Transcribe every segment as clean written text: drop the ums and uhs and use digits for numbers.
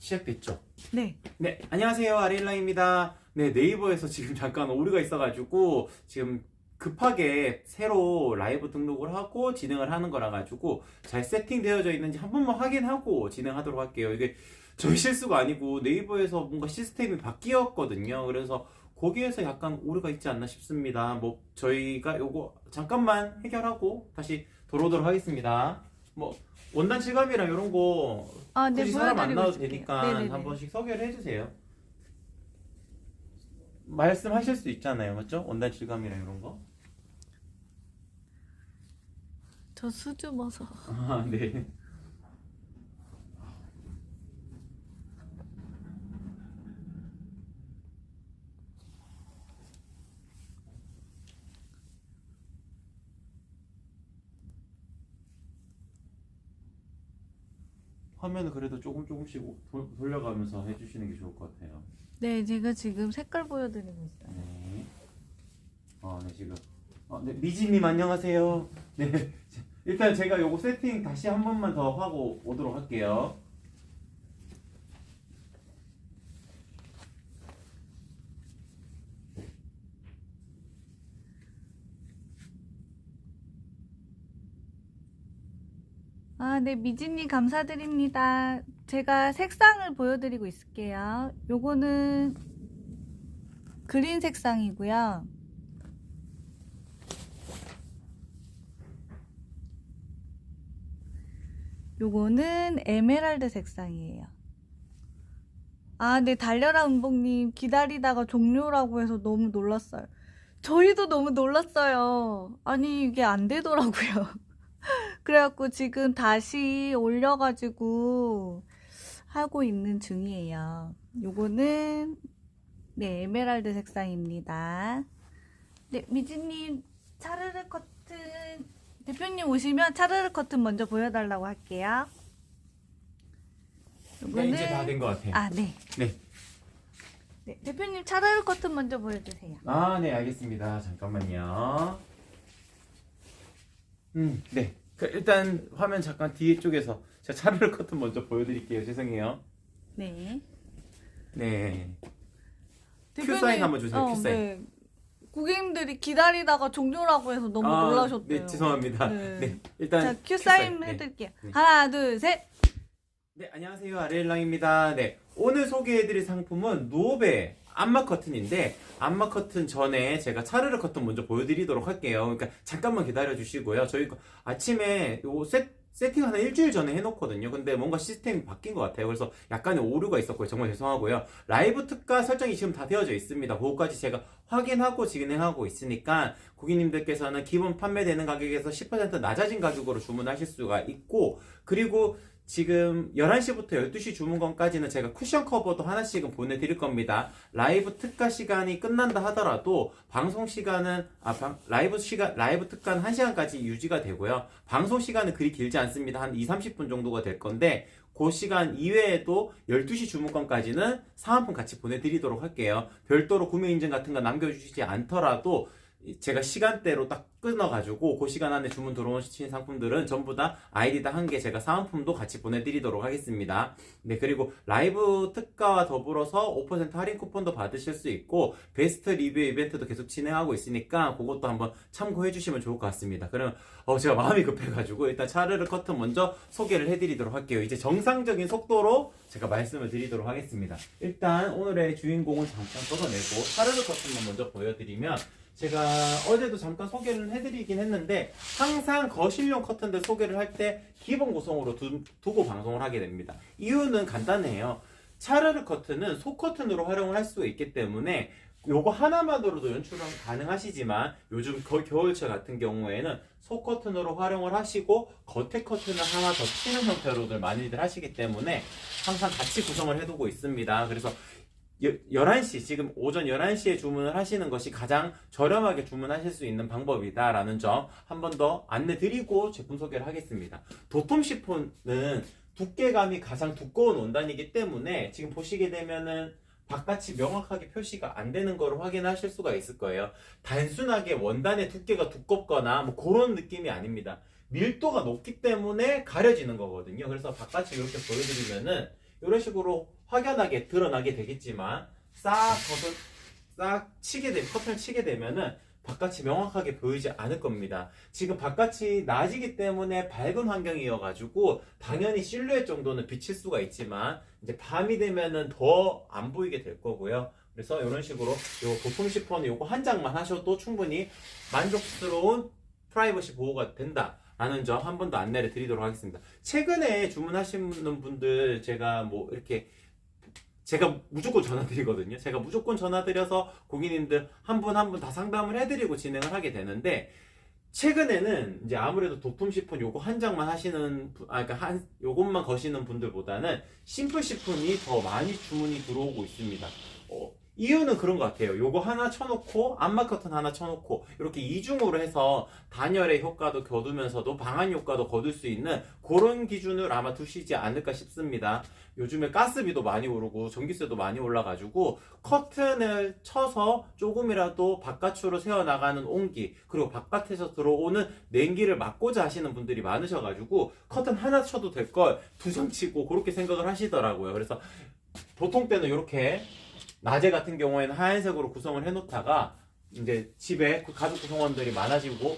시작됐죠? 네. 네, 안녕하세요. 아리일랑입니다. 네, 네이버에서 지금 잠깐 오류가 있어가지고 지금 급하게 새로 라이브 등록을 하고 진행을 하는 거라 가지고 잘 세팅되어져 있는지 한 번만 확인하고 진행하도록 할게요. 이게 저희 실수가 아니고 네이버에서 뭔가 시스템이 바뀌었거든요. 그래서 거기에서 약간 오류가 있지 않나 싶습니다. 뭐 저희가 요거 잠깐만 해결하고 다시 돌아오도록 하겠습니다. 뭐 원단 질감이랑 이런 거 네, 굳이 사람 안 보여드리고 나와도 있을게요. 되니까 네네네. 한 번씩 소개를 해주세요. 말씀하실 수 있잖아요, 맞죠? 원단 질감이랑 이런 거. 저 수줍어서. 아, 네. 화면을 그래도 조금씩 돌려가면서 해주시는 게 좋을 것 같아요. 네, 제가 지금 색깔 보여드리고 있어요. 네. 네, 지금. 네, 미지님 안녕하세요. 네. 일단 제가 요거 세팅 다시 한 번만 더 하고 오도록 할게요. 네, 미진님 감사드립니다. 제가 색상을 보여드리고 있을게요. 요거는 그린 색상이고요. 요거는 에메랄드 색상이에요. 네, 달려라 은봉님 기다리다가 종료라고 해서 너무 놀랐어요. 저희도 너무 놀랐어요. 아니, 이게 안 되더라고요. 그래갖고 지금 다시 올려가지고 하고 있는 중이에요. 요거는 네, 에메랄드 색상입니다. 네, 미진님 차르르 커튼 대표님 오시면 차르르 커튼 먼저 보여달라고 할게요. 네, 이제 다 된 것 같아요. 네. 네. 네, 대표님 차르르 커튼 먼저 보여주세요. 네, 알겠습니다. 잠깐만요. 네. 일단 화면 잠깐 뒤에 쪽에서 제가 차르르 커튼 먼저 보여드릴게요. 죄송해요. 네. 네. 대표님, 큐 사인 한번 주세요. 큐 사인. 네. 고객님들이 기다리다가 종료라고 해서 너무 놀라셨대요. 네, 죄송합니다. 네. 네, 일단 자, 큐 사인 네. 해드릴게요. 네. 하나, 둘, 셋. 네, 안녕하세요. 아리엘랑입니다. 네, 오늘 소개해드릴 상품은 노베 안마 커튼인데 안마 커튼 전에 제가 차르르 커튼 먼저 보여드리도록 할게요. 그러니까 잠깐만 기다려주시고요. 저희 아침에 요 세팅하는 일주일 전에 해놓거든요. 근데 뭔가 시스템이 바뀐 것 같아요. 그래서 약간의 오류가 있었고요. 정말 죄송하고요. 라이브 특가 설정이 지금 다 되어져 있습니다. 그거까지 제가 확인하고 진행하고 있으니까 고객님들께서는 기본 판매되는 가격에서 10% 낮아진 가격으로 주문하실 수가 있고, 그리고 지금 11시부터 12시 주문건까지는 제가 쿠션 커버도 하나씩은 보내드릴 겁니다. 라이브 특가 시간이 끝난다 하더라도 방송 시간은 라이브 특가는 1시간까지 유지가 되고요. 방송 시간은 그리 길지 않습니다. 한 2-30분 정도가 될 건데 그 시간 이외에도 12시 주문건까지는 사은품 같이 보내드리도록 할게요. 별도로 구매 인증 같은 거 남겨주시지 않더라도 제가 시간대로 딱 끊어가지고 그 시간 안에 주문 들어오신 상품들은 전부 다 아이디당 한 개 제가 사은품도 같이 보내드리도록 하겠습니다. 네, 그리고 라이브 특가와 더불어서 5% 할인 쿠폰도 받으실 수 있고 베스트 리뷰 이벤트도 계속 진행하고 있으니까 그것도 한번 참고해 주시면 좋을 것 같습니다. 그러면 제가 마음이 급해가지고 일단 차르르 커튼 먼저 소개를 해드리도록 할게요. 이제 정상적인 속도로 제가 말씀을 드리도록 하겠습니다. 일단 오늘의 주인공을 잠깐 걷어내고 차르르 커튼만 먼저 보여드리면, 제가 어제도 잠깐 소개를 해드리긴 했는데 항상 거실용 커튼들 소개를 할 때 기본 구성으로 두고 방송을 하게 됩니다. 이유는 간단해요. 차르르 커튼은 속 커튼으로 활용을 할 수가 있기 때문에 요거 하나만으로도 연출은 가능하시지만 요즘 겨울철 같은 경우에는 속 커튼으로 활용을 하시고 겉에 커튼을 하나 더 치는 형태로들 많이들 하시기 때문에 항상 같이 구성을 해두고 있습니다. 그래서 11시, 지금 오전 11시에 주문을 하시는 것이 가장 저렴하게 주문하실 수 있는 방법이다라는 점 한 번 더 안내 드리고 제품 소개를 하겠습니다. 도톰 시폰은 두께감이 가장 두꺼운 원단이기 때문에 지금 보시게 되면은 바깥이 명확하게 표시가 안 되는 거를 확인하실 수가 있을 거예요. 단순하게 원단의 두께가 두껍거나 뭐 그런 느낌이 아닙니다. 밀도가 높기 때문에 가려지는 거거든요. 그래서 바깥이 이렇게 보여드리면은 이런 식으로 확연하게 드러나게 되겠지만 싹 치게 되면 커튼을 치게 되면은 바깥이 명확하게 보이지 않을 겁니다. 지금 바깥이 낮이기 때문에 밝은 환경이어가지고 당연히 실루엣 정도는 비칠 수가 있지만 이제 밤이 되면은 더 안 보이게 될 거고요. 그래서 이런 식으로 요 도톰 시폰 요거 한 장만 하셔도 충분히 만족스러운 프라이버시 보호가 된다. 라는 점 한 번 더 안내를 드리도록 하겠습니다. 최근에 주문하시는 분들 제가 뭐 이렇게 제가 무조건 전화드리거든요. 제가 무조건 전화드려서 고객님들 한 분 한 분 다 상담을 해드리고 진행을 하게 되는데 최근에는 이제 아무래도 도톰 시폰 요거 한 장만 하시는 그러니까 요것만 거시는 분들보다는 심플 시폰이 더 많이 주문이 들어오고 있습니다. 이유는 그런 것 같아요. 요거 하나 쳐놓고 암막 커튼 하나 쳐놓고 이렇게 이중으로 해서 단열의 효과도 거두면서도 방한 효과도 거둘 수 있는 그런 기준을 아마 두시지 않을까 싶습니다. 요즘에 가스비도 많이 오르고 전기세도 많이 올라가지고 커튼을 쳐서 조금이라도 바깥으로 새어나가는 온기 그리고 바깥에서 들어오는 냉기를 막고자 하시는 분들이 많으셔가지고 커튼 하나 쳐도 될 걸 두 장 치고 그렇게 생각을 하시더라고요. 그래서 보통 때는 이렇게 낮에 같은 경우에는 하얀색으로 구성을 해놓다가 이제 집에 가족 구성원들이 많아지고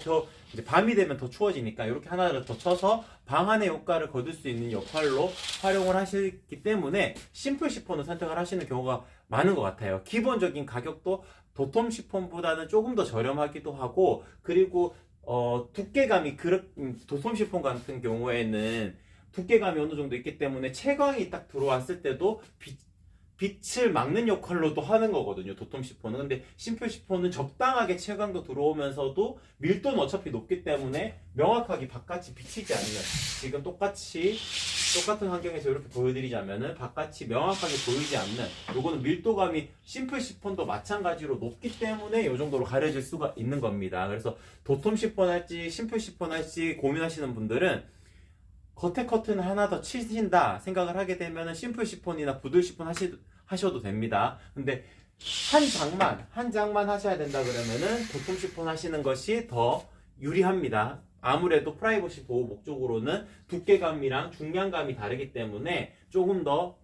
이제 밤이 되면 더 추워지니까 이렇게 하나를 더 쳐서 방안의 효과를 거둘 수 있는 역할로 활용을 하시기 때문에 심플 시폰을 선택을 하시는 경우가 많은 것 같아요. 기본적인 가격도 도톰 시폰보다는 조금 더 저렴하기도 하고 그리고 두께감이 도톰 시폰 같은 경우에는 두께감이 어느 정도 있기 때문에 채광이 딱 들어왔을 때도 빛을 막는 역할로도 하는 거거든요. 도톰 시폰은. 근데 심플 시폰은 적당하게 채광도 들어오면서도 밀도는 어차피 높기 때문에 명확하게 바깥이 비치지 않는 지금 똑같은 환경에서 이렇게 보여드리자면은 바깥이 명확하게 보이지 않는 요거는 밀도감이 심플 시폰도 마찬가지로 높기 때문에 요 정도로 가려질 수가 있는 겁니다. 그래서 도톰 시폰 할지 심플 시폰 할지 고민하시는 분들은 겉에 커튼 하나 더 치신다 생각을 하게 되면은 심플 시폰이나 부들 시폰 하셔도 됩니다. 근데 한 장만 하셔야 된다 그러면은 도톰 시폰 하시는 것이 더 유리합니다. 아무래도 프라이버시 보호 목적으로는 두께감이랑 중량감이 다르기 때문에 조금 더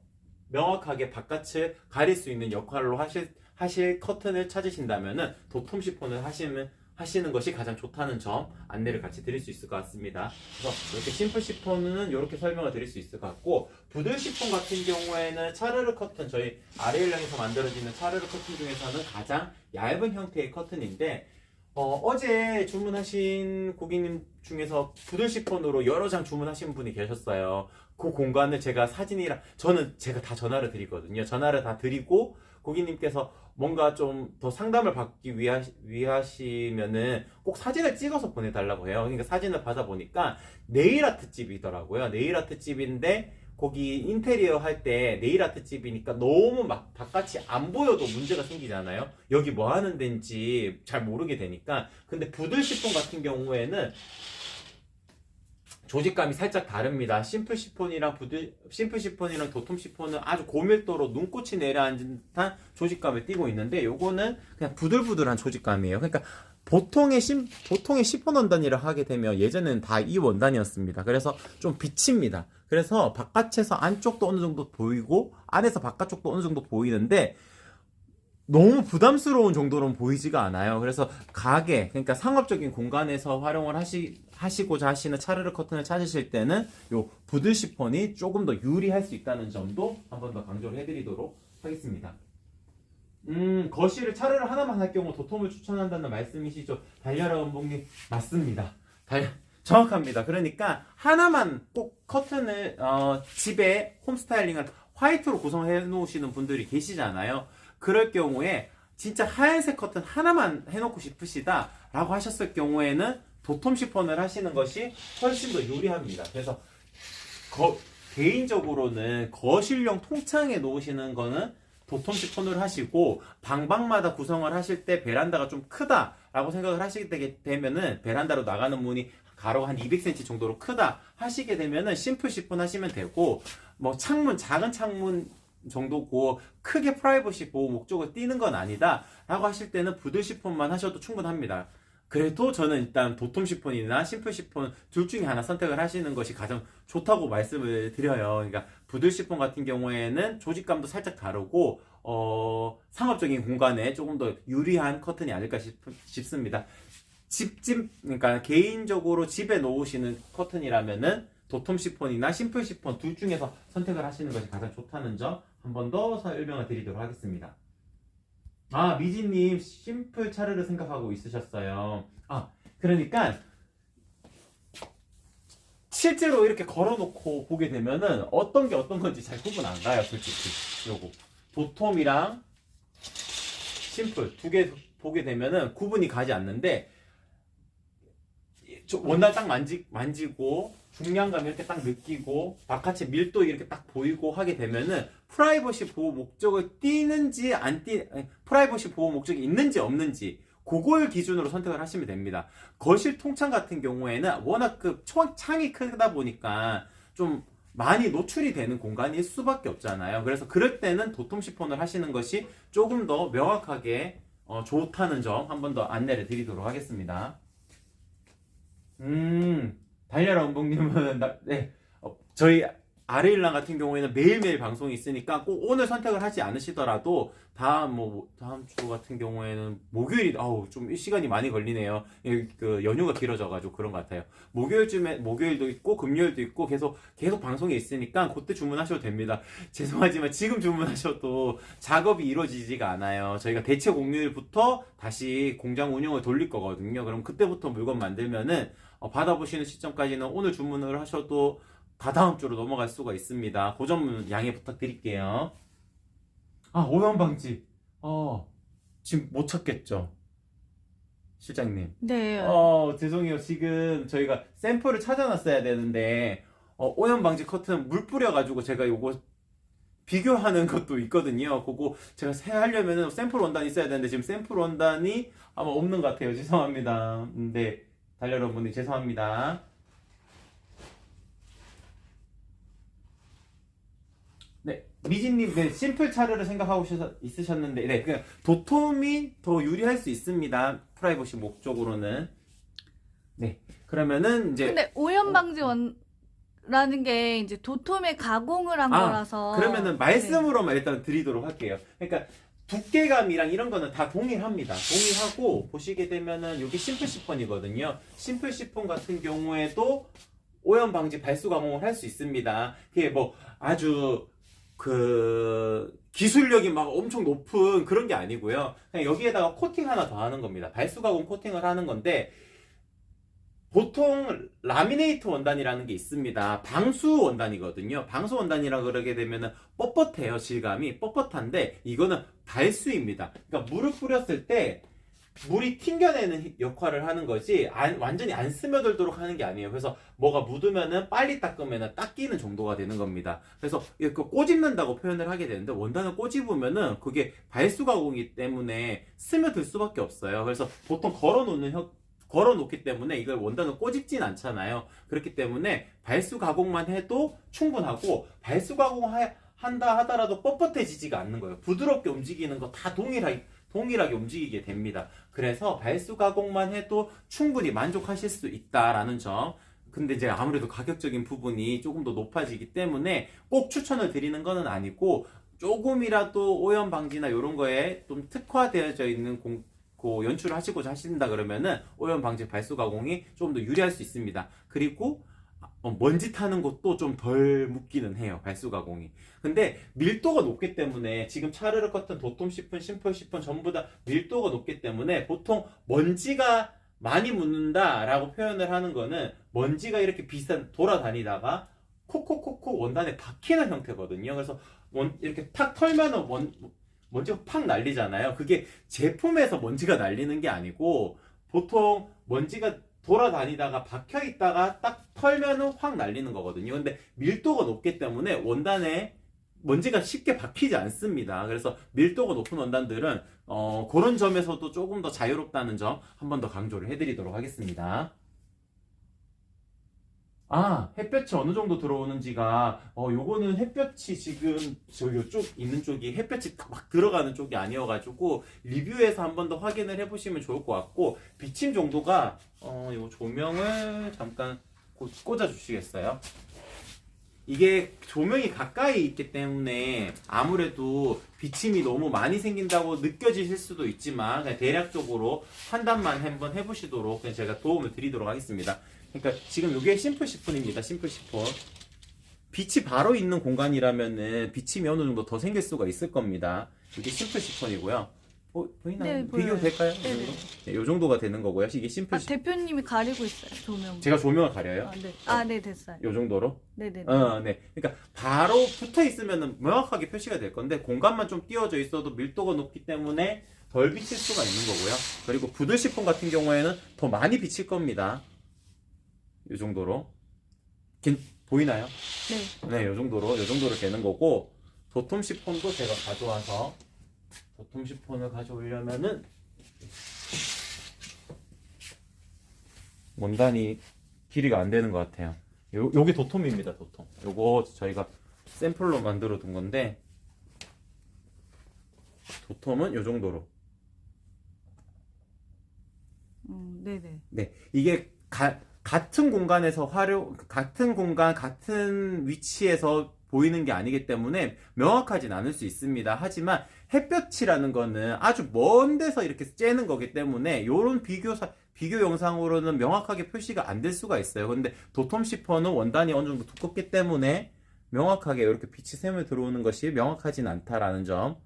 명확하게 바깥을 가릴 수 있는 역할로 하실 커튼을 찾으신다면은 도톰 시폰을 하시는 것이 가장 좋다는 점 안내를 같이 드릴 수 있을 것 같습니다. 그래서 이렇게 심플 시폰은 이렇게 설명을 드릴 수 있을 것 같고 부들 시폰 같은 경우에는 차르르 커튼 저희 아레일랑에서 만들어지는 차르르 커튼 중에서는 가장 얇은 형태의 커튼인데 어제 주문하신 고객님 중에서 부들 시폰으로 여러 장 주문하신 분이 계셨어요. 그 공간을 제가 제가 다 전화를 드리거든요. 전화를 다 드리고 고객님께서 뭔가 좀 더 상담을 받기 위하시면은 꼭 사진을 찍어서 보내달라고 해요. 그러니까 사진을 받아보니까 네일아트 집이더라고요. 네일아트 집인데 거기 인테리어 할 때 네일아트 집이니까 너무 막 바깥이 안 보여도 문제가 생기잖아요. 여기 뭐 하는 데인지 잘 모르게 되니까. 근데 부들 시폰 같은 경우에는 조직감이 살짝 다릅니다. 심플 시폰이랑 도톰 시폰은 아주 고밀도로 눈꽃이 내려앉은 듯한 조직감을 띠고 있는데 요거는 그냥 부들부들한 조직감이에요. 그러니까 보통의 시폰 원단이라 하게 되면 예전에는 다 이 원단이었습니다. 그래서 좀 비칩니다. 그래서 바깥에서 안쪽도 어느 정도 보이고 안에서 바깥쪽도 어느 정도 보이는데 너무 부담스러운 정도로는 보이지가 않아요. 그래서 그러니까 상업적인 공간에서 활용을 하시고자 하시는 차르르 커튼을 찾으실 때는 요 부들 시폰이 조금 더 유리할 수 있다는 점도 한 번 더 강조를 해드리도록 하겠습니다. 거실을 차르르 하나만 할 경우 도톰을 추천한다는 말씀이시죠? 달려라 원봉님 맞습니다. 정확합니다. 그러니까 하나만 꼭 커튼을 집에 홈스타일링을 화이트로 구성해 놓으시는 분들이 계시잖아요. 그럴 경우에 진짜 하얀색 커튼 하나만 해놓고 싶으시다 라고 하셨을 경우에는 도톰 시폰을 하시는 것이 훨씬 더 유리합니다. 그래서 개인적으로는 거실용 통창에 놓으시는 거는 도톰 시폰을 하시고 방방마다 구성을 하실 때 베란다가 좀 크다 라고 생각을 하시게 되면은 베란다로 나가는 문이 가로가 한 200cm 정도로 크다 하시게 되면은 심플 시폰 하시면 되고 뭐 작은 창문 정도고 크게 프라이버시 보호 목적을 띄는 건 아니다 라고 하실 때는 부들 시폰만 하셔도 충분합니다. 그래도 저는 일단 도톰 시폰이나 심플 시폰 둘 중에 하나 선택을 하시는 것이 가장 좋다고 말씀을 드려요. 그러니까 부들 시폰 같은 경우에는 조직감도 살짝 다르고 상업적인 공간에 조금 더 유리한 커튼이 아닐까 싶습니다. 그러니까 개인적으로 집에 놓으시는 커튼이라면은 도톰 시폰이나 심플 시폰 둘 중에서 선택을 하시는 것이 가장 좋다는 점 한 번 더 설명을 드리도록 하겠습니다. 아, 미진님 심플 차르를 생각하고 있으셨어요. 아, 그러니까 실제로 이렇게 걸어놓고 보게 되면은 어떤 게 어떤 건지 잘 구분 안 가요, 솔직히. 요거 도톰이랑 심플 두 개 보게 되면은 구분이 가지 않는데 원단 딱 만지고 중량감 이렇게 딱 느끼고 바깥에 밀도 이렇게 딱 보이고 하게 되면은 프라이버시 보호 목적을 띄는지 프라이버시 보호 목적이 있는지 없는지 그걸 기준으로 선택을 하시면 됩니다. 거실 통창 같은 경우에는 워낙 그 창이 크다 보니까 좀 많이 노출이 되는 공간일 수밖에 없잖아요. 그래서 그럴 때는 도톰 시폰을 하시는 것이 조금 더 명확하게 좋다는 점 한 번 더 안내를 드리도록 하겠습니다. 달려라 운봉님은 네, 저희 아레일랑 같은 경우에는 매일매일 방송이 있으니까 꼭 오늘 선택을 하지 않으시더라도 다음 주 같은 경우에는 목요일이 좀 시간이 많이 걸리네요. 그 연휴가 길어져가지고 그런 것 같아요. 목요일도 있고 금요일도 있고 계속 방송이 있으니까 그때 주문하셔도 됩니다. 죄송하지만 지금 주문하셔도 작업이 이루어지지가 않아요. 저희가 대체 공휴일부터 다시 공장 운영을 돌릴 거거든요. 그럼 그때부터 물건 만들면은 받아보시는 시점까지는 오늘 주문을 하셔도 다다음 주로 넘어갈 수가 있습니다. 그 점은 양해 부탁드릴게요. 아, 오염 방지. 지금 못 찾겠죠? 실장님. 네. 죄송해요. 지금 저희가 샘플을 찾아놨어야 되는데, 오염 방지 커튼 물 뿌려가지고 제가 요거 비교하는 것도 있거든요. 그거 제가 하려면은 샘플 원단이 있어야 되는데, 지금 샘플 원단이 아마 없는 것 같아요. 죄송합니다. 네. 달려 여러분들 죄송합니다. 네, 미진님, 네, 심플 차르를 생각하고 있으셨는데, 네, 그냥 도톰이 더 유리할 수 있습니다. 프라이버시 목적으로는. 네, 그러면은 이제. 근데 오염 방지 원라는 게 이제 도톰에 가공을 한 거라서. 그러면은 말씀으로만 일단 드리도록 할게요. 그러니까 두께감이랑 이런 거는 다 동일합니다. 동일하고 보시게 되면은 여기 심플 시폰이거든요. 심플 시폰 같은 경우에도 오염 방지 발수 가공을 할 수 있습니다. 그게 뭐 아주 기술력이 막 엄청 높은 그런 게 아니고요. 그냥 여기에다가 코팅 하나 더 하는 겁니다. 발수 가공 코팅을 하는 건데, 보통 라미네이트 원단이라는 게 있습니다. 방수 원단이거든요. 방수 원단이라 그러게 되면은 뻣뻣해요. 질감이 뻣뻣한데 이거는 발수입니다. 그러니까 물을 뿌렸을 때 물이 튕겨내는 역할을 하는 거지 완전히 안 스며들도록 하는 게 아니에요. 그래서 뭐가 묻으면은 빨리 닦으면은 닦이는 정도가 되는 겁니다. 그래서 이렇게 꼬집는다고 표현을 하게 되는데, 원단을 꼬집으면은 그게 발수 가공이기 때문에 스며들 수밖에 없어요. 그래서 보통 걸어놓기 때문에 이걸 원단을 꼬집진 않잖아요. 그렇기 때문에 발수 가공만 해도 충분하고, 발수 가공한다 하더라도 뻣뻣해지지가 않는 거예요. 부드럽게 움직이는 거 다 동일하게 움직이게 됩니다. 그래서 발수 가공만 해도 충분히 만족하실 수 있다라는 점. 근데 이제 아무래도 가격적인 부분이 조금 더 높아지기 때문에 꼭 추천을 드리는 거는 아니고, 조금이라도 오염 방지나 이런 거에 좀 특화되어져 있는 연출을 하시고자 하신다 그러면은 오염 방지 발수 가공이 좀 더 유리할 수 있습니다. 그리고 먼지 타는 것도 좀 덜 묻기는 해요, 발수 가공이. 근데 밀도가 높기 때문에 지금 차르르 커튼, 도톰 시폰, 심플 시폰 전부 다 밀도가 높기 때문에 보통 먼지가 많이 묻는다라고 표현을 하는 거는 먼지가 이렇게 돌아다니다가 콕콕콕콕 원단에 박히는 형태거든요. 그래서 이렇게 탁 털면은 먼지가 팍 날리잖아요. 그게 제품에서 먼지가 날리는 게 아니고, 보통 먼지가 돌아다니다가 박혀 있다가 딱 털면은 확 날리는 거거든요. 근데 밀도가 높기 때문에 원단에 먼지가 쉽게 박히지 않습니다. 그래서 밀도가 높은 원단들은 그런 점에서도 조금 더 자유롭다는 점 한 번 더 강조를 해드리도록 하겠습니다. 햇볕이 어느 정도 들어오는지가, 요거는 햇볕이 지금 요쪽 있는 쪽이 햇볕이 막 들어가는 쪽이 아니어가지고 리뷰에서 한 번 더 확인을 해보시면 좋을 것 같고, 비침 정도가 요 조명을 잠깐 꽂아 주시겠어요? 이게 조명이 가까이 있기 때문에 아무래도 비침이 너무 많이 생긴다고 느껴지실 수도 있지만 그냥 대략적으로 판단만 한번 해보시도록 그냥 제가 도움을 드리도록 하겠습니다. 그러니까 지금 이게 심플 시폰입니다. 심플 시폰. 빛이 바로 있는 공간이라면은 비침이 어느 정도 더 생길 수가 있을 겁니다. 이게 심플 시폰이고요. 보이나요? 네, 비교 보여요. 될까요? 네네. 네, 이 정도가 되는 거고요. 이게 심플 시폰. 대표님이 가리고 있어요, 조명. 제가 조명을 가려요. 네, 됐어요. 이 정도로. 네네. 네. 그러니까 바로 붙어 있으면 명확하게 표시가 될 건데 공간만 좀 띄워져 있어도 밀도가 높기 때문에 덜 비칠 수가 있는 거고요. 그리고 부들 시폰 같은 경우에는 더 많이 비칠 겁니다. 이 정도로. 보이나요? 네. 네, 이 정도로 되는 거고 도톰 시폰도 제가 가져와서 도톰 시폰을 가져오려면은 원단이 길이가 안 되는 것 같아요. 요게 도톰입니다, 도톰. 요거 저희가 샘플로 만들어 둔 건데 도톰은 요 정도로. 네네. 네, 이게 같은 공간에서 같은 공간, 같은 위치에서 보이는 게 아니기 때문에 명확하진 않을 수 있습니다. 하지만 햇볕이라는 거는 아주 먼 데서 이렇게 쬐는 거기 때문에 요런 비교 영상으로는 명확하게 표시가 안 될 수가 있어요. 근데 도톰 시폰은 원단이 어느 정도 두껍기 때문에 명확하게 이렇게 빛이 샘을 들어오는 것이 명확하진 않다라는 점,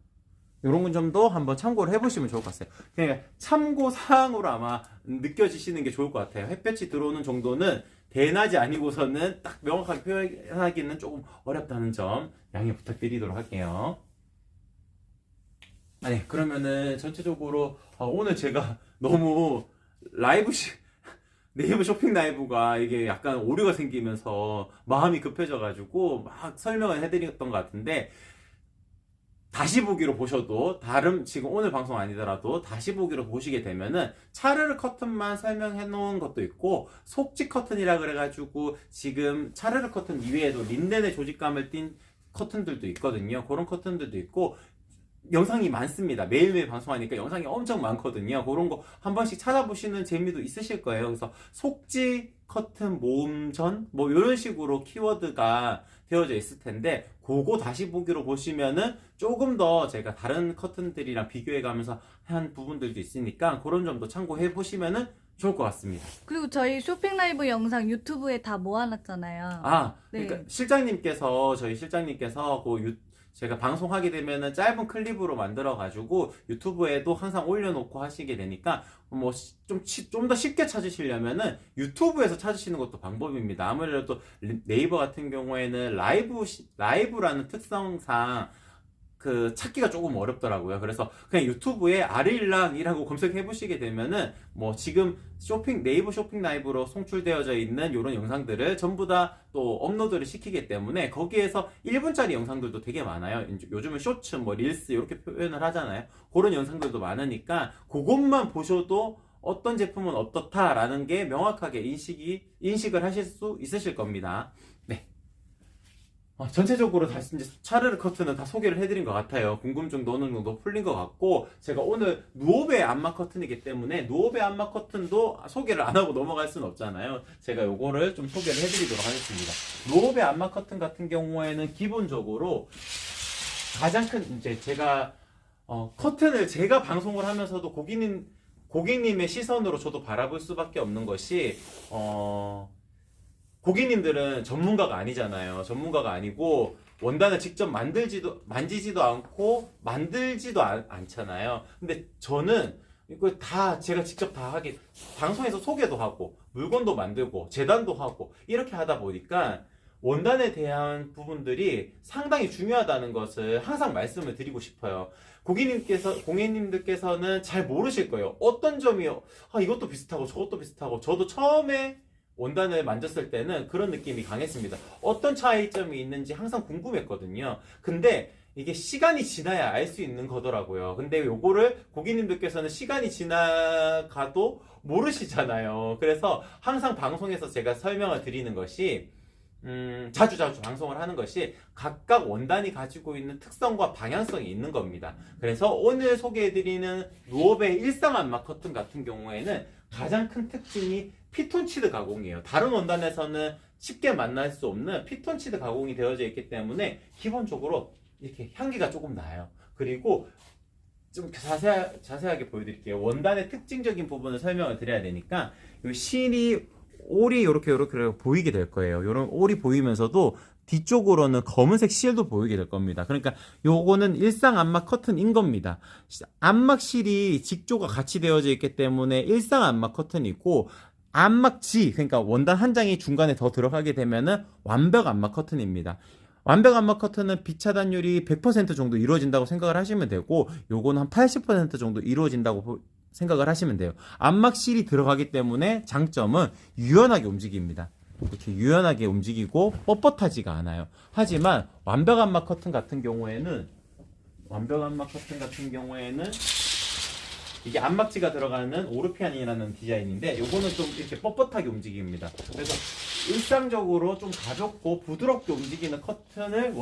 이런 점도 한번 참고를 해보시면 좋을 것 같아요. 그러니까 참고사항으로 아마 느껴지시는 게 좋을 것 같아요. 햇볕이 들어오는 정도는 대낮이 아니고서는 딱 명확하게 표현하기는 조금 어렵다는 점 양해 부탁드리도록 할게요. 네, 그러면은 전체적으로 오늘 제가 너무 네이버 쇼핑 라이브가 이게 약간 오류가 생기면서 마음이 급해져가지고 막 설명을 해드렸던 것 같은데, 다시 보기로 보셔도 지금 오늘 방송 아니더라도 다시 보기로 보시게 되면은 차르르 커튼만 설명해 놓은 것도 있고 속지 커튼이라 그래가지고 지금 차르르 커튼 이외에도 린넨의 조직감을 띤 커튼들도 있거든요. 그런 커튼들도 있고 영상이 많습니다. 매일매일 방송하니까 영상이 엄청 많거든요. 그런 거 한 번씩 찾아보시는 재미도 있으실 거예요. 그래서 속지 커튼 모음전 뭐 이런 식으로 키워드가 되어져 있을 텐데 그거 다시 보기로 보시면은 조금 더 제가 다른 커튼들이랑 비교해 가면서 한 부분들도 있으니까 그런 점도 참고해 보시면은 좋을 것 같습니다. 그리고 저희 쇼핑 라이브 영상 유튜브에 다 모아놨잖아요. 네. 그러니까 저희 실장님께서 제가 방송하게 되면은 짧은 클립으로 만들어가지고 유튜브에도 항상 올려놓고 하시게 되니까 뭐 좀 더 쉽게 찾으시려면은 유튜브에서 찾으시는 것도 방법입니다. 아무래도 네이버 같은 경우에는 라이브라는 특성상 찾기가 조금 어렵더라고요. 그래서 그냥 유튜브에 아릴랑이라고 검색해 보시게 되면은 뭐 지금 네이버 쇼핑 라이브로 송출되어져 있는 이런 영상들을 전부 다 또 업로드를 시키기 때문에 거기에서 1분짜리 영상들도 되게 많아요. 요즘은 쇼츠, 뭐 릴스 이렇게 표현을 하잖아요. 그런 영상들도 많으니까 그것만 보셔도 어떤 제품은 어떻다라는 게 명확하게 인식을 하실 수 있으실 겁니다. 네. 전체적으로 다시 이제 차르르 커튼은 다 소개를 해드린 것 같아요. 궁금증도 어느 정도 풀린 것 같고, 제가 오늘 누오베 안마 커튼이기 때문에 누오베 안마 커튼도 소개를 안 하고 넘어갈 수는 없잖아요. 제가 요거를 좀 소개를 해드리도록 하겠습니다. 누오베 안마 커튼 같은 경우에는 기본적으로 가장 큰 이제 제가 커튼을 제가 방송을 하면서도 고객님의 시선으로 저도 바라볼 수밖에 없는 것이 고객님들은 전문가가 아니잖아요. 전문가가 아니고 원단을 직접 만지지도 않고 만들지도 않잖아요. 근데 저는 이거 다 제가 직접 다 방송에서 소개도 하고 물건도 만들고 재단도 하고 이렇게 하다 보니까 원단에 대한 부분들이 상당히 중요하다는 것을 항상 말씀을 드리고 싶어요. 고객님들께서는 잘 모르실 거예요. 어떤 점이 이것도 비슷하고 저것도 비슷하고, 저도 처음에 원단을 만졌을 때는 그런 느낌이 강했습니다. 어떤 차이점이 있는지 항상 궁금했거든요. 근데 이게 시간이 지나야 알 수 있는 거더라고요. 근데 요거를 고객님들께서는 시간이 지나가도 모르시잖아요. 그래서 항상 방송에서 제가 설명을 드리는 것이 자주 방송을 하는 것이 각각 원단이 가지고 있는 특성과 방향성이 있는 겁니다. 그래서 오늘 소개해드리는 누오베 일상 안마 커튼 같은 경우에는 가장 큰 특징이 피톤치드 가공이에요. 다른 원단에서는 쉽게 만날 수 없는 피톤치드 가공이 되어져 있기 때문에 기본적으로 이렇게 향기가 조금 나요. 그리고 좀 자세하게 보여드릴게요. 원단의 특징적인 부분을 설명을 드려야 되니까 이 실이 올이 이렇게 보이게 될 거예요. 이런 올이 보이면서도 뒤쪽으로는 검은색 실도 보이게 될 겁니다. 그러니까 요거는 일상 암막 커튼인 겁니다. 암막 실이 직조가 같이 되어져 있기 때문에 일상 암막 커튼이고, 암막지, 그러니까 원단 한 장이 중간에 더 들어가게 되면은 완벽 암막 커튼입니다. 완벽 암막 커튼은 빛 차단율이 100% 정도 이루어진다고 생각을 하시면 되고, 요거는 한 80% 정도 이루어진다고 생각을 하시면 돼요. 암막실이 들어가기 때문에 장점은 유연하게 움직입니다. 이렇게 유연하게 움직이고 뻣뻣하지가 않아요. 하지만 완벽 암막 커튼 같은 경우에는 이게 암막지가 들어가는 오르피안이라는 디자인인데, 요거는 좀 이렇게 뻣뻣하게 움직입니다. 그래서 일상적으로 좀 가볍고 부드럽게 움직이는 커튼을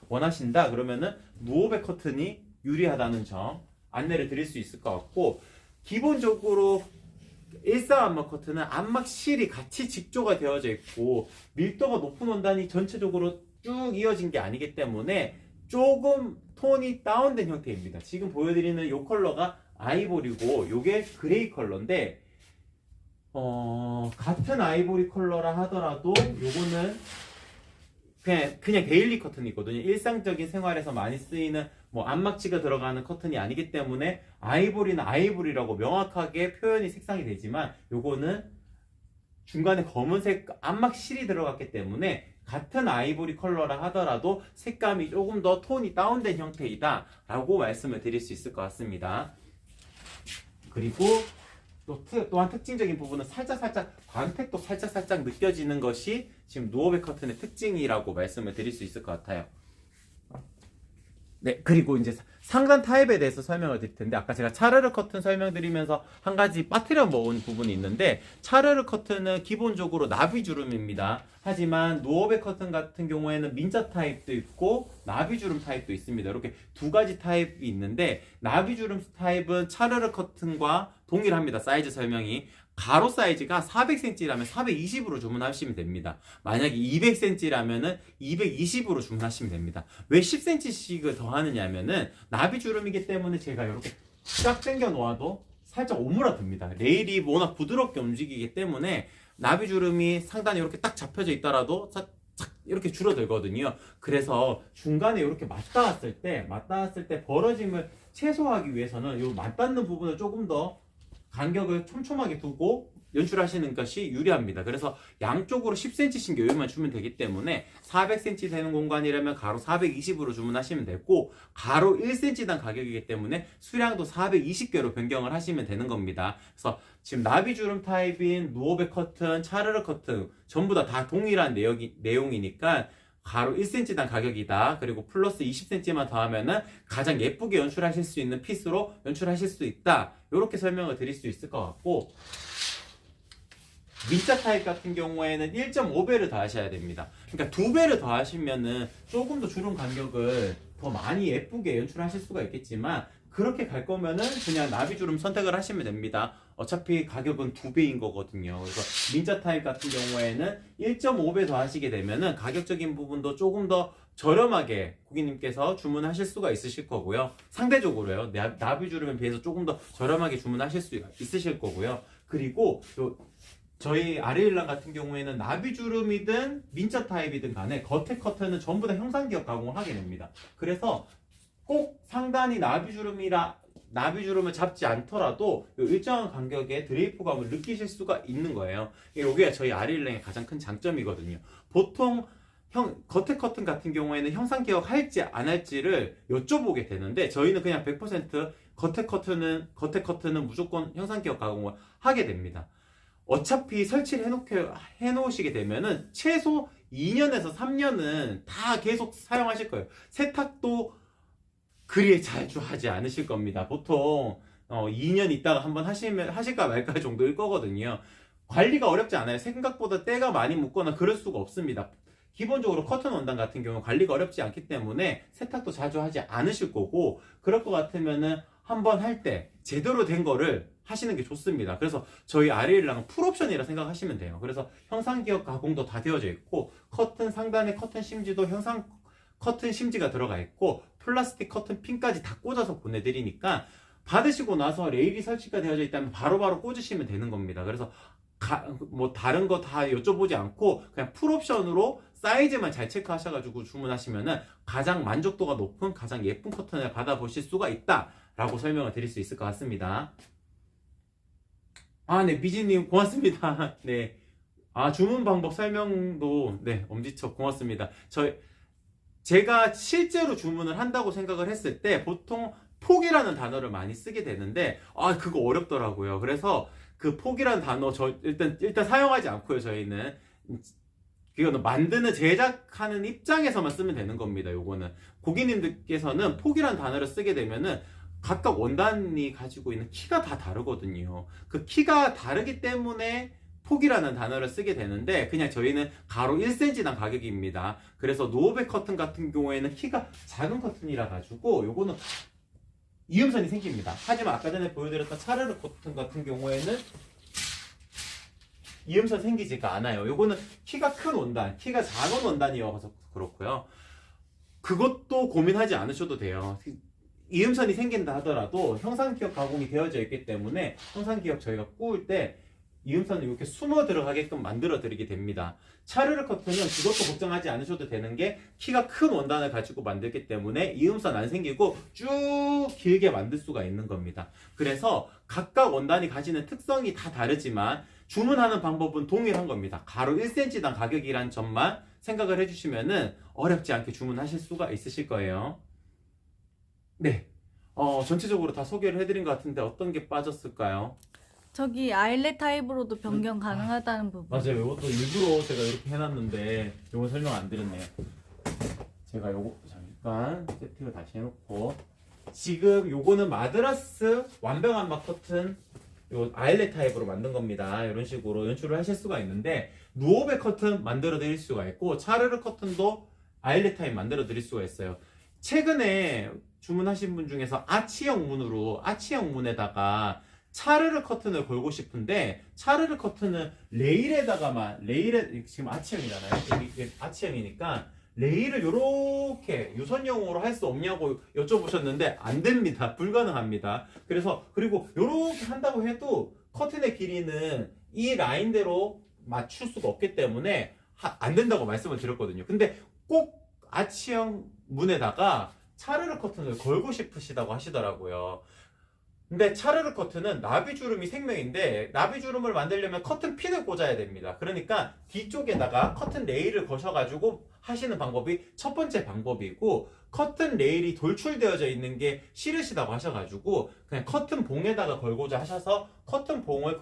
원하신다 그러면은 누오베 커튼이 유리하다는 점 안내를 드릴 수 있을 것 같고, 기본적으로 일상 암막 커튼은 암막실이 같이 직조가 되어져 있고 밀도가 높은 원단이 전체적으로 쭉 이어진 게 아니기 때문에 조금 톤이 다운된 형태입니다. 지금 보여드리는 이 컬러가 아이보리고 요게 그레이 컬러인데, 같은 아이보리 컬러라 하더라도 요거는 그냥 데일리 커튼이거든요. 일상적인 생활에서 많이 쓰이는 뭐 암막지가 들어가는 커튼이 아니기 때문에 아이보리는 아이보리라고 명확하게 표현이 색상이 되지만, 요거는 중간에 검은색 암막실이 들어갔기 때문에 같은 아이보리 컬러라 하더라도 색감이 조금 더 톤이 다운된 형태이다 라고 말씀을 드릴 수 있을 것 같습니다. 그리고 또한 특징적인 부분은 살짝 광택도 살짝 느껴지는 것이 지금 누오베 커튼의 특징이라고 말씀을 드릴 수 있을 것 같아요. 네, 그리고 이제 상단 타입에 대해서 설명을 드릴 텐데, 아까 제가 차르르 커튼 설명드리면서 한 가지 빠뜨려 먹은 부분이 있는데, 차르르 커튼은 기본적으로 나비 주름입니다. 하지만 누오베 커튼 같은 경우에는 민자 타입도 있고 나비 주름 타입도 있습니다. 이렇게 두 가지 타입이 있는데, 나비 주름 타입은 차르르 커튼과 동일합니다. 사이즈 설명이. 가로 사이즈가 400cm라면 420으로 주문하시면 됩니다. 만약에 200cm라면은 220으로 주문하시면 됩니다. 왜 10cm씩을 더 하느냐면은 나비 주름이기 때문에 제가 이렇게 쫙 당겨 놓아도 살짝 오므라듭니다. 레일이 워낙 부드럽게 움직이기 때문에 나비 주름이 상단에 이렇게 딱 잡혀져 있더라도 이렇게 줄어들거든요. 그래서 중간에 이렇게 맞닿았을 때 벌어짐을 최소화하기 위해서는 이 맞닿는 부분을 조금 더 간격을 촘촘하게 두고 연출하시는 것이 유리합니다. 그래서 양쪽으로 10cm씩 여유만 주면 되기 때문에 400cm 되는 공간이라면 가로 420으로 주문하시면 되고, 가로 1cm당 가격이기 때문에 수량도 420개로 변경을 하시면 되는 겁니다. 그래서 지금 나비주름 타입인 누오베 커튼, 차르르 커튼 전부 다 동일한 내용이니까 가로 1cm당 가격이다. 그리고 플러스 20cm만 더하면은 가장 예쁘게 연출하실 수 있는 핏으로 연출하실 수 있다. 이렇게 설명을 드릴 수 있을 것 같고, 민자 타입 같은 경우에는 1.5배를 더하셔야 됩니다. 그러니까 2배를 더하시면은 조금 더 주름 간격을 더 많이 예쁘게 연출하실 수가 있겠지만, 그렇게 갈 거면은 그냥 나비주름 선택을 하시면 됩니다. 어차피 가격은 2배인 거거든요. 그래서 민자 타입 같은 경우에는 1.5배 더 하시게 되면은 가격적인 부분도 조금 더 저렴하게 고객님께서 주문하실 수가 있으실 거고요. 상대적으로요. 나비주름에 비해서 조금 더 저렴하게 주문하실 수 있으실 거고요. 그리고 저희 아레일랑 같은 경우에는 나비주름이든 민자 타입이든 간에 겉에 커튼은 전부 다 형상기업 가공을 하게 됩니다. 그래서 꼭 상단이 나비주름을 잡지 않더라도 일정한 간격의 드레이프감을 느끼실 수가 있는 거예요. 이게 저희 아리엘랭의 가장 큰 장점이거든요. 보통 겉에 커튼 같은 경우에는 형상 기억 할지 안 할지를 여쭤보게 되는데, 저희는 그냥 100% 겉에 커튼은 무조건 형상 기억 가공을 하게 됩니다. 어차피 설치를 해놓으시게 되면은 최소 2년에서 3년은 다 계속 사용하실 거예요. 세탁도 그리 자주 하지 않으실 겁니다. 보통 2년 있다가 한번 하실까 말까 정도일 거거든요. 관리가 어렵지 않아요. 생각보다 때가 많이 묻거나 그럴 수가 없습니다. 기본적으로 커튼 원단 같은 경우 관리가 어렵지 않기 때문에 세탁도 자주 하지 않으실 거고, 그럴 것 같으면은 한번 할 때 제대로 된 거를 하시는 게 좋습니다. 그래서 저희 아리엘랑은 풀옵션이라 생각하시면 돼요. 그래서 형상기역 가공도 다 되어져 있고 커튼 상단에 커튼 심지도 형상 커튼 심지가 들어가 있고 플라스틱 커튼 핀까지 다 꽂아서 보내드리니까 받으시고 나서 레일이 설치가 되어져 있다면 바로바로 꽂으시면 되는 겁니다. 그래서 뭐 다른 거 다 여쭤보지 않고 그냥 풀옵션으로 사이즈만 잘 체크하셔가지고 주문하시면은 가장 만족도가 높은 가장 예쁜 커튼을 받아보실 수가 있다라고 설명을 드릴 수 있을 것 같습니다. 네, 미지님 고맙습니다. 네, 주문 방법 설명도 네, 엄지척 고맙습니다. 제가 실제로 주문을 한다고 생각을 했을 때 보통 폭이라는 단어를 많이 쓰게 되는데 그거 어렵더라고요. 그래서 그 폭이라는 단어 일단 사용하지 않고요. 저희는 이거는 만드는 제작하는 입장에서만 쓰면 되는 겁니다. 요거는 고객님들께서는 폭이라는 단어를 쓰게 되면은 각각 원단이 가지고 있는 키가 다 다르거든요. 그 키가 다르기 때문에 폭이라는 단어를 쓰게 되는데 그냥 저희는 가로 1cm당 가격입니다. 그래서 노오백 커튼 같은 경우에는 키가 작은 커튼이라 가지고 요거는 이음선이 생깁니다. 하지만 아까 전에 보여드렸던 차르르 커튼 같은 경우에는 이음선 생기지가 않아요. 요거는 키가 큰 원단, 키가 작은 원단이어서 그렇고요. 그것도 고민하지 않으셔도 돼요. 이음선이 생긴다 하더라도 형상기역 가공이 되어져 있기 때문에 형상기역 저희가 구울 때 이음선을 이렇게 숨어 들어가게끔 만들어 드리게 됩니다. 차르르 커튼은 그것도 걱정하지 않으셔도 되는 게 키가 큰 원단을 가지고 만들기 때문에 이음선 안 생기고 쭉 길게 만들 수가 있는 겁니다. 그래서 각각 원단이 가지는 특성이 다 다르지만 주문하는 방법은 동일한 겁니다. 가로 1cm당 가격이란 점만 생각을 해주시면은 어렵지 않게 주문하실 수가 있으실 거예요. 네, 전체적으로 다 소개를 해드린 것 같은데 어떤 게 빠졌을까요? 저기 아일렛 타입으로도 변경 가능하다는 부분. 맞아요. 이것도 일부러 제가 이렇게 해놨는데 이거 설명 안 드렸네요. 제가 요거 잠깐 세팅을 다시 해놓고 지금 요거는 마드라스 완벽한 막 커튼 요 아일렛 타입으로 만든 겁니다. 이런 식으로 연출을 하실 수가 있는데 누오백 커튼 만들어 드릴 수가 있고 차르르 커튼도 아일렛 타입 만들어 드릴 수가 있어요. 최근에 주문하신 분 중에서 아치형 문에다가 차르르 커튼을 걸고 싶은데 차르르 커튼은 레일에다가만 지금 아치형이잖아요. 이게 아치형이니까 레일을 이렇게 유선형으로 할 수 없냐고 여쭤보셨는데 안 됩니다. 불가능합니다. 그리고 이렇게 한다고 해도 커튼의 길이는 이 라인대로 맞출 수가 없기 때문에 안 된다고 말씀을 드렸거든요. 근데 꼭 아치형 문에다가 차르르 커튼을 걸고 싶으시다고 하시더라고요. 근데 차르르 커튼은 나비주름이 생명인데 나비주름을 만들려면 커튼 핀을 꽂아야 됩니다. 그러니까 뒤쪽에다가 커튼 레일을 거셔가지고 하시는 방법이 첫 번째 방법이고 커튼 레일이 돌출되어져 있는 게 싫으시다고 하셔가지고 그냥 커튼 봉에다가 걸고자 하셔서 커튼 봉을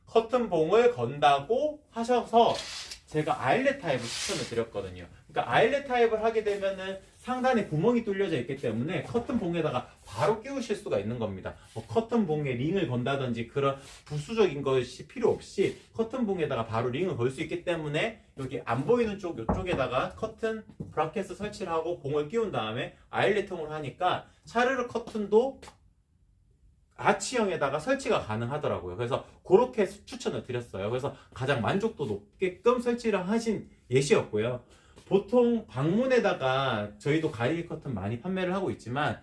커튼 봉을 건다고 하셔서 제가 아일렛 타입을 추천을 드렸거든요. 그러니까 아일렛 타입을 하게 되면은 상단에 구멍이 뚫려져 있기 때문에 커튼 봉에다가 바로 끼우실 수가 있는 겁니다. 커튼 봉에 링을 건다든지 그런 부수적인 것이 필요 없이 커튼 봉에다가 바로 링을 걸 수 있기 때문에 여기 안 보이는 쪽 이쪽에다가 커튼 브라켓을 설치를 하고 봉을 끼운 다음에 아일렛형으로 하니까 차르르 커튼도 아치형에다가 설치가 가능하더라고요. 그래서 그렇게 추천을 드렸어요. 그래서 가장 만족도 높게끔 설치를 하신 예시였고요. 보통 방문에다가 저희도 가리개 커튼 많이 판매를 하고 있지만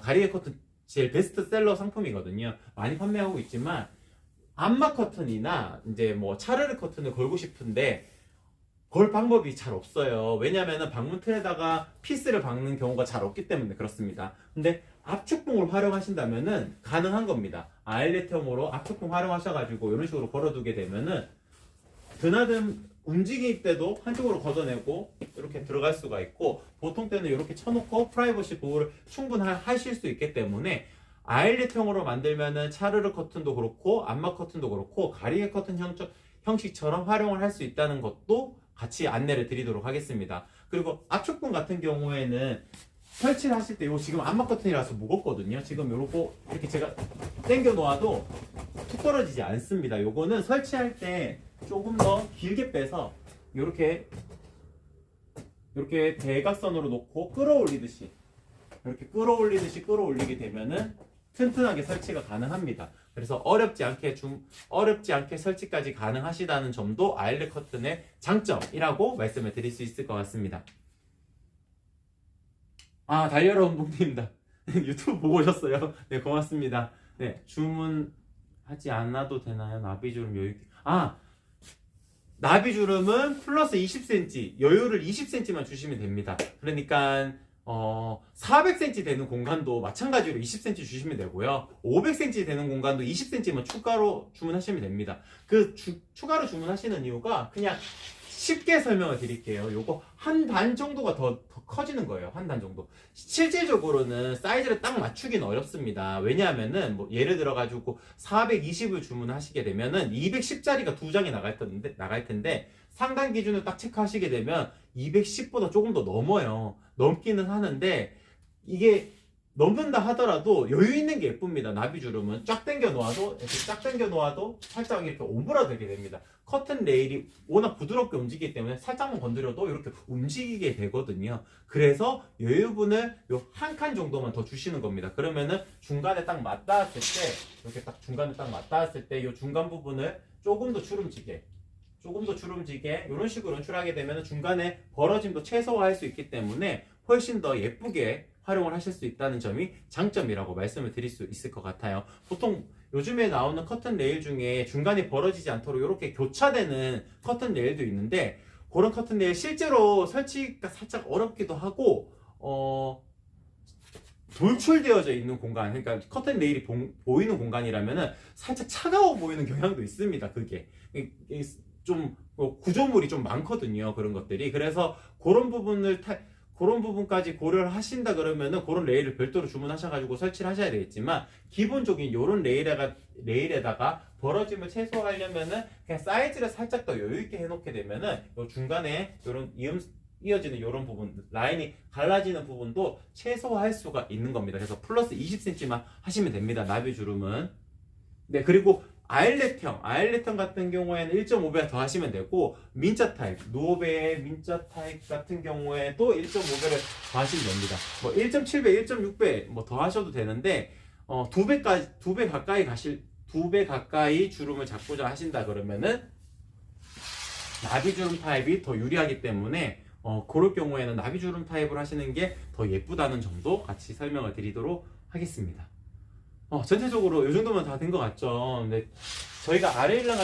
가리개 커튼 제일 베스트셀러 상품이거든요. 많이 판매하고 있지만 암막 커튼이나 이제 뭐 차르르 커튼을 걸고 싶은데 걸 방법이 잘 없어요. 왜냐면은 방문 틀에다가 피스를 박는 경우가 잘 없기 때문에 그렇습니다. 근데 압축봉을 활용하신다면은 가능한 겁니다. 아일렛형으로 압축봉 활용하셔가지고 이런 식으로 걸어두게 되면은 드나든 움직일 때도 한쪽으로 걷어내고 이렇게 들어갈 수가 있고 보통 때는 이렇게 쳐놓고 프라이버시 보호를 충분히 하실 수 있기 때문에 아일렛형으로 만들면은 차르르 커튼도 그렇고 암막 커튼도 그렇고 가리개 커튼 형식처럼 활용을 할 수 있다는 것도 같이 안내를 드리도록 하겠습니다. 그리고 압축봉 같은 경우에는 설치를 하실 때 이거 지금 암막 커튼이라서 무겁거든요. 지금 요거 이렇게 제가 당겨 놓아도 툭 떨어지지 않습니다. 요거는 설치할 때 조금 더 길게 빼서 이렇게 대각선으로 놓고 끌어올리듯이 이렇게 끌어올리듯이 끌어올리게 되면은 튼튼하게 설치가 가능합니다. 그래서 어렵지 않게 설치까지 가능하시다는 점도 아일렛 커튼의 장점이라고 말씀을 드릴 수 있을 것 같습니다. 아, 달려라 운동님입니다. 유튜브 보고 오셨어요. 네, 고맙습니다. 네, 주문하지 않아도 되나요? 나비주름 여유있게. 나비주름은 플러스 20cm, 여유를 20cm만 주시면 됩니다. 그러니까 400cm 되는 공간도 마찬가지로 20cm 주시면 되고요. 500cm 되는 공간도 20cm만 추가로 주문하시면 됩니다. 추가로 주문하시는 이유가 그냥 쉽게 설명을 드릴게요. 요거 한 단 정도가 더 커지는 거예요. 한 단 정도. 실질적으로는 사이즈를 딱 맞추기는 어렵습니다. 왜냐하면은 뭐 예를 들어 가지고 420을 주문하시게 되면은 210짜리가 2장이 나갈 텐데 상단 기준을 딱 체크하시게 되면 210보다 조금 더 넘어요. 넘기는 하는데 이게 넘는다 하더라도 여유 있는 게 예쁩니다. 나비주름은 쫙 당겨 놓아도 살짝 이렇게 오므라들게 됩니다. 커튼 레일이 워낙 부드럽게 움직이기 때문에 살짝만 건드려도 이렇게 움직이게 되거든요. 그래서 여유분을 요 한 칸 정도만 더 주시는 겁니다. 그러면은 중간에 딱 맞닿았을 때 이렇게 딱 중간에 딱 맞닿았을 때 이 중간 부분을 조금 더 주름지게 이런 식으로 연출하게 되면 중간에 벌어짐도 최소화할 수 있기 때문에 훨씬 더 예쁘게 활용을 하실 수 있다는 점이 장점이라고 말씀을 드릴 수 있을 것 같아요. 보통 요즘에 나오는 커튼 레일 중에 중간이 벌어지지 않도록 이렇게 교차되는 커튼 레일도 있는데 그런 커튼 레일 실제로 설치가 살짝 어렵기도 하고 돌출되어져 있는 공간, 그러니까 커튼 레일이 보이는 공간이라면은 살짝 차가워 보이는 경향도 있습니다. 그게 좀 구조물이 좀 많거든요. 그런 것들이. 그래서 그런 부분까지 고려를 하신다 그러면은 그런 레일을 별도로 주문하셔가지고 설치를 하셔야 되겠지만 기본적인 요런 레일에다가 벌어짐을 최소화하려면은 그냥 사이즈를 살짝 더 여유있게 해놓게 되면은 요 중간에 요런 이어지는 요런 부분, 라인이 갈라지는 부분도 최소화할 수가 있는 겁니다. 그래서 플러스 20cm만 하시면 됩니다. 나비주름은. 네, 그리고 아일렛형 같은 경우에는 1.5배 더 하시면 되고 민자 타입, 노베 민자 타입 같은 경우에도 1.5배를 더 하시면 됩니다. 뭐 1.7배, 1.6배 뭐 더 하셔도 되는데 2배 가까이 주름을 잡고자 하신다 그러면은 나비주름 타입이 더 유리하기 때문에 그럴 경우에는 나비주름 타입을 하시는 게 더 예쁘다는 점도 같이 설명을 드리도록 하겠습니다. 전체적으로 이 정도면 다 된 것 같죠. 근데 저희 아레일랑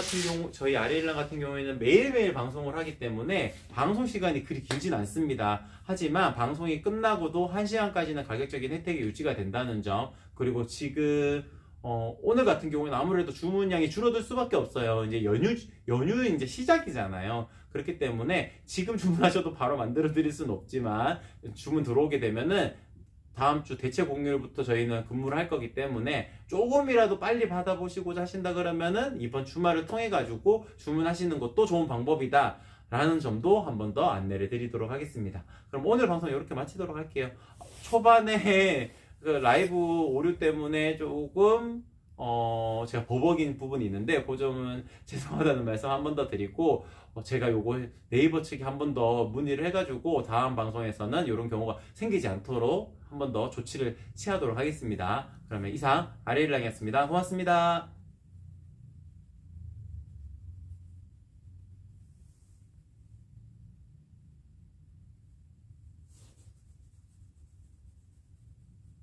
같은 경우에는 매일매일 방송을 하기 때문에 방송 시간이 그리 길진 않습니다. 하지만 방송이 끝나고도 1시간까지는 가격적인 혜택이 유지가 된다는 점, 그리고 지금 오늘 같은 경우는 아무래도 주문량이 줄어들 수밖에 없어요. 이제 연휴 이제 시작이잖아요. 그렇기 때문에 지금 주문하셔도 바로 만들어 드릴 수는 없지만 주문 들어오게 되면은 다음 주 대체 공휴일부터 저희는 근무를 할 거기 때문에 조금이라도 빨리 받아보시고자 하신다 그러면은 이번 주말을 통해 가지고 주문하시는 것도 좋은 방법이다 라는 점도 한 번 더 안내를 드리도록 하겠습니다. 그럼 오늘 방송 이렇게 마치도록 할게요. 초반에 그 라이브 오류 때문에 조금 제가 버벅인 부분이 있는데 그 점은 죄송하다는 말씀 한 번 더 드리고 제가 요거 네이버 측에 한 번 더 문의를 해가지고 다음 방송에서는 이런 경우가 생기지 않도록 한 번 더 조치를 취하도록 하겠습니다. 그러면 이상 아레일랑이었습니다. 고맙습니다.